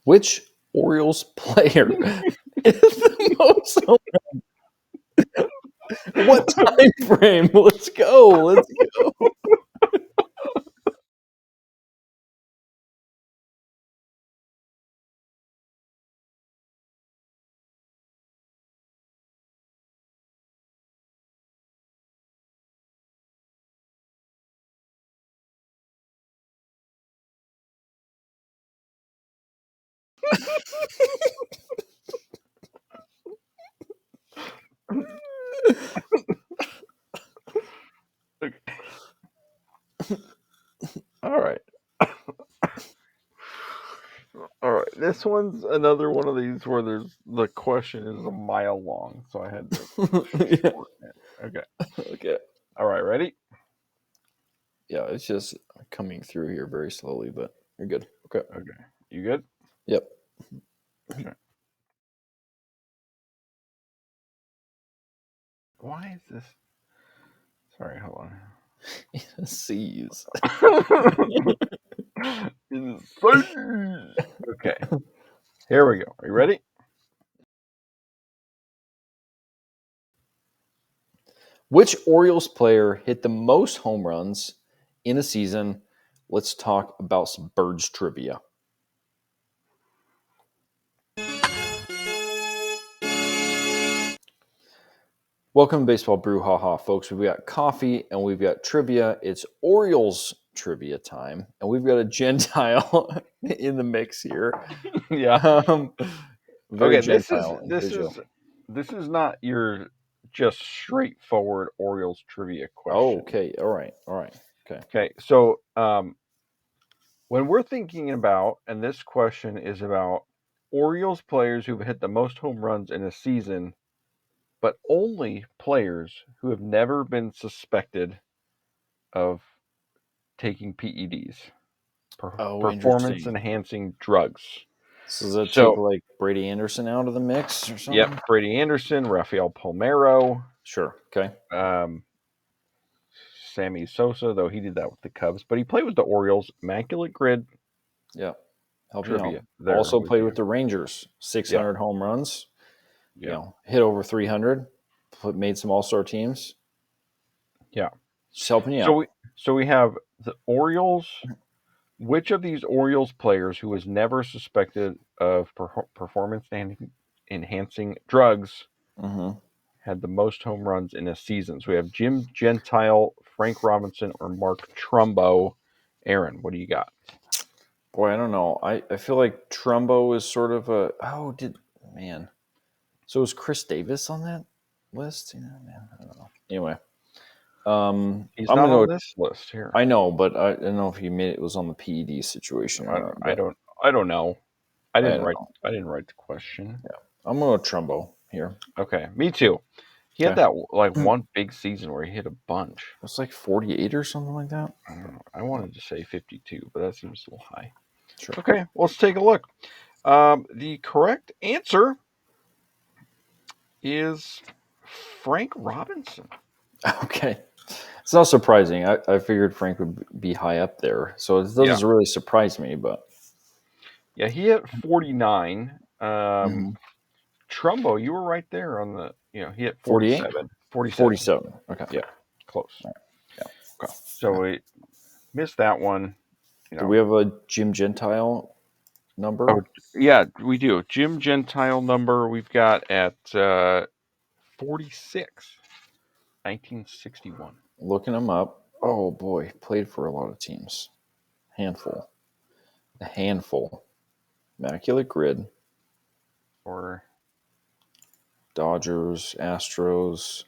Which Orioles player is the most home runs? What time frame? Let's go. Let's go. All right. All right. This one's another one of these where the question is a mile long, so I had to shorten it. Okay. Okay. All right. Ready? Yeah, it's just coming through here very slowly, but you're good. Okay. Okay. You good? Yep. Okay. Why is this? Sorry, hold on. C's. Okay. Here we go. Are you ready? Which Orioles player hit the most home runs in a season? Let's talk about some Birds trivia. Welcome to Baseball Brewhaha, folks. We've got coffee and we've got trivia. It's Orioles trivia time, and we've got a Gentile in the mix here. Yeah. Very Okay. Gentile This is not your just straightforward Orioles trivia question. Oh, okay. All right. Okay. Okay. So, when we're thinking about, and this question is about Orioles players who've hit the most home runs in a season, but only players who have never been suspected of taking PEDs, performance Interesting. enhancing drugs. So does that So, take like Brady Anderson out of the mix or something? yep, Brady Anderson, Rafael Palmeiro, Sure. Okay. Sammy Sosa, though he did that with the Cubs, but he played with the Orioles. Immaculate Grid Yeah. Help trivia you out. there. Also played with the Rangers. 600 Yeah. home runs. Yeah. Hit over 300. Made some all-star teams. Yeah. Just helping you out. So we have the Orioles. Which of these Orioles players who was never suspected of performance enhancing drugs Mm-hmm. had the most home runs in a season? So we have Jim Gentile, Frank Robinson, or Mark Trumbo. Aaron, what do you got? Boy, I don't know. I feel like Trumbo is sort of a man. So was Chris Davis on that list? Man, I don't know. Anyway, He's I'm not gonna on go. this list here. I know, but I don't know if he made it was on the PED situation or not. I But don't know. I I didn't don't write. know. I didn't write the question. Yeah, I'm gonna go Trumbo here. Okay, me too. He had Okay, that like one big season where he hit a bunch. it was like 48 or something like that. I don't know. I wanted to say 52, but that seems a little high. Sure. Okay, let's take a look. The correct answer is Frank Robinson. Okay. It's not surprising. I figured Frank would be high up there. So it doesn't really surprise me, but. Yeah, he hit 49. Mhm. Trumbo, you were right there on the, he hit 48? 47. 47. 47. Okay. Yeah, close. Right. Yeah. Okay. So we missed that one. Do we have a Jim Gentile number? Oh, yeah, we do. Jim Gentile number we've got at 46, 1961. Looking him up. Oh boy, played for a lot of teams. Handful. A handful. Immaculate Grid. Or Dodgers, Astros,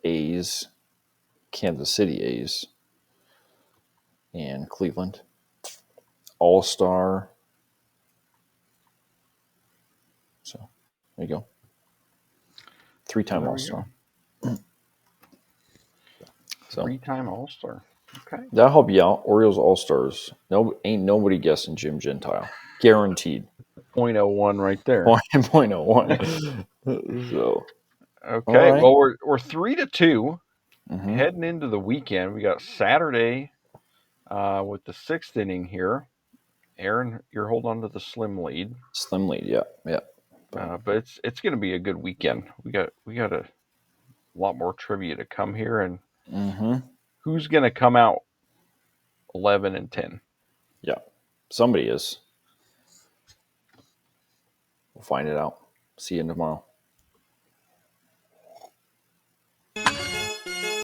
A's, Kansas City A's, and Cleveland. All-Star. So there you go. 3-time All-Star. So 3-time All-Star. Okay. that'll help you out. Orioles All-Stars. No, ain't nobody guessing Jim Gentile. Guaranteed. 0.01 right there. 0.01. So okay. right. Well, we're 3-2 Mm-hmm. heading into the weekend. We got Saturday with the 6th inning here. Aaron, you're holding on to the slim lead. Slim lead, yeah. But it's going to be a good weekend. We got a lot more trivia to come here, and who's going to come out 11-10? Yeah, somebody is. We'll find it out. See you tomorrow.